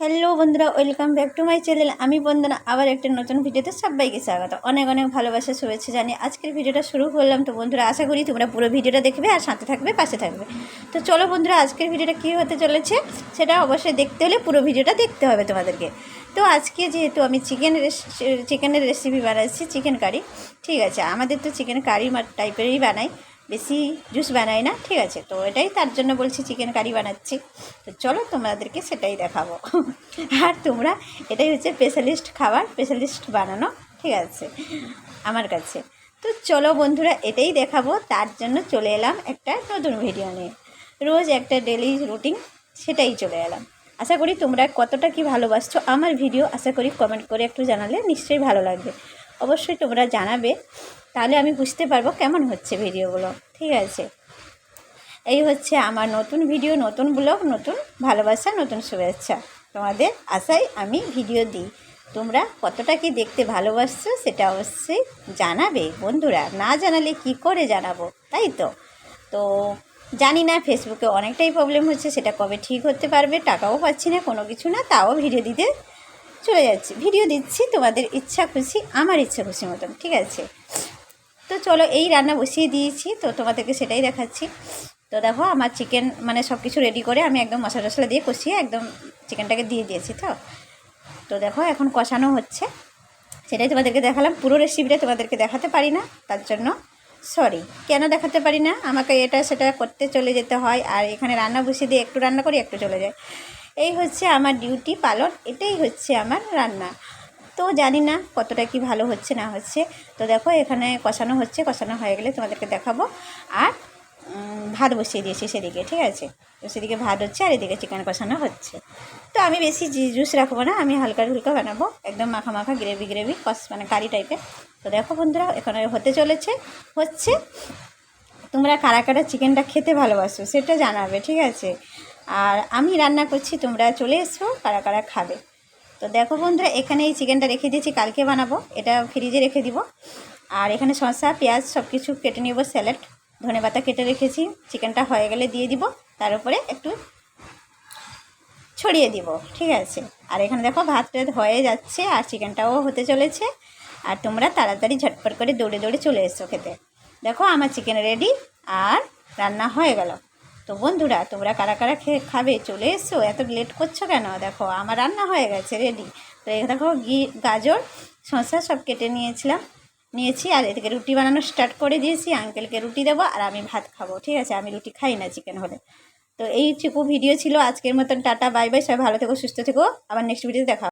Hello বন্ধুরা, welcome back to my channel. আমি বন্দনা, আবার একটা নতুন ভিডিওতে সবাইকে স্বাগত। অনেক অনেক ভালোবাসা, শুভেচ্ছা জানিয়ে আজকের ভিডিওটা শুরু করলাম। তো বন্ধুরা, আশা করি তোমরা পুরো ভিডিওটা দেখবে আর সাথে থাকবে, পাশে থাকবে। তো চলো বন্ধুরা, আজকের ভিডিওটা কী হতে চলেছে সেটা অবশ্যই দেখতে হলে পুরো ভিডিওটা দেখতে হবে তোমাদেরকে। তো আজকে যেহেতু আমি চিকেনের রেসিপি বানাচ্ছি, চিকেন কারি। ঠিক আছে, আমাদের তো চিকেন কারি টাইপেরই বানাই, বেশি জুস বানাই না। ঠিক আছে, তো এটাই তার জন্য বলছি চিকেন কারি বানাচ্ছি। তো চলো তোমাদেরকে সেটাই দেখাবো। আর তোমরা, এটাই হচ্ছে স্পেশালিস্ট খাবার, স্পেশালিস্ট বানানো। ঠিক আছে আমার কাছে। তো চলো বন্ধুরা, এটাই দেখাবো, তার জন্য চলে এলাম একটা নতুন ভিডিও নিয়ে। রোজ একটা ডেলি রুটিন, সেটাই চলে এলাম। আশা করি তোমরা কতটা কি ভালোবাসছো আমার ভিডিও, আশা করি কমেন্ট করে একটু জানালে নিশ্চয়ই ভালো লাগবে। অবশ্যই তোমরা জানাবে, তাহলে আমি বুঝতে পারবো কেমন হচ্ছে ভিডিওগুলো। ঠিক আছে, এই হচ্ছে আমার নতুন ভিডিও, নতুন ব্লগ, নতুন ভালোবাসা, নতুন শুভেচ্ছা। তোমাদের আশায় আমি ভিডিও দিই। তোমরা কতটা কি দেখতে ভালোবাসছো সেটা অবশ্যই জানাবে বন্ধুরা, না জানালে কি করে জানাবো, তাই তো। তো জানি না, ফেসবুকে অনেকটাই প্রবলেম হচ্ছে, সেটা কবে ঠিক হতে পারবে। টাকাও পাচ্ছি না, কোনো কিছু না, তাও ভিডিও দিতে চলে যাচ্ছি। ভিডিও দিচ্ছি তোমাদের ইচ্ছা খুশি, আমার ইচ্ছা খুশি মতন। ঠিক আছে, তো চলো, এই রান্না বসিয়ে দিয়েছি, তো তোমাদেরকে সেটাই দেখাচ্ছি। তো দেখো, আমার চিকেন মানে সব কিছু রেডি করে আমি একদম মশলা টশলা দিয়ে কষিয়ে একদম চিকেনটাকে দিয়ে দিয়েছি। তো দেখো এখন কষানো হচ্ছে, সেটাই তোমাদেরকে দেখালাম। পুরো রেসিপিটা তোমাদেরকে দেখাতে পারি না, তার জন্য সরি। কেন দেখাতে পারি না, আমাকে এটা সেটা করতে চলে যেতে হয়, আর এখানে রান্না বসিয়ে দিয়ে একটু রান্না করি, একটু চলে যায়। এই হচ্ছে আমার ডিউটি পালন, এটাই হচ্ছে আমার রান্না। তো জানি না কতটা কি ভালো হচ্ছে না হচ্ছে। তো দেখো, এখানে কষানো হচ্ছে, কষানো হয়ে গেলে তোমাদেরকে দেখাবো। আর ভাত বসিয়ে দিয়েছি সেদিকে। ঠিক আছে, তো সেদিকে ভাত হচ্ছে আর এদিকে চিকেন কষানো হচ্ছে। তো আমি বেশি জুস রাখবো না, আমি হালকা হুলকা বানাবো, একদম মাখা মাখা গ্রেভি মানে কারি টাইপের। তো দেখো বন্ধুরা, এখানে হতে চলেছে, হচ্ছে। তোমরা কারা কারা চিকেনটা খেতে ভালোবাসো সেটা জানাবে। ঠিক আছে, আর আমি রান্না করছি, তোমরা চলে এসো কারা কারা খাবে। তো দেখো বন্ধুরা, এখানে এই চিকেনটা রেখে দিয়েছি, কালকে বানাবো, এটা ফ্রিজে রেখে দিব। আর এখানে শসা পেঁয়াজ সব কিছু কেটে নেব, স্যালাড ধনেপাতা কেটে রেখেছি। চিকেনটা হয়ে গেলে দিয়ে দিব, তার উপরে একটু ছড়িয়ে দিব। ঠিক আছে, আর এখানে দেখো ভাত টাত হয়ে যাচ্ছে, আর চিকেনটাও হতে চলেছে। আর তোমরা তাড়াতাড়ি ঝটপট করে দৌড়ে দৌড়ে চলে এসো খেতে। দেখো আমার চিকেন রেডি, আর রান্না হয়ে গেল। তো বন্ধুরা, তোমরা কারা কারা খাবে চলে এসো, এত লেট করছো কেন? দেখো আমার রান্না হয়ে গেছে, রেডি। তো এই দেখো গাজর শসা সব কেটে নিয়েছি, আর এদিকে রুটি বানানো স্টার্ট করে দিয়েছি। আঙ্কেলকে রুটি দেবো, আর আমি ভাত খাবো। ঠিক আছে, আমি রুটি খাই না চিকেন হলে। তো এইটুকু ভিডিও ছিল আজকের মতন। টাটা, বাই বাই, সবাই ভালো থেকো, সুস্থ থেকো, আবার নেক্সট ভিডিওতে দেখা।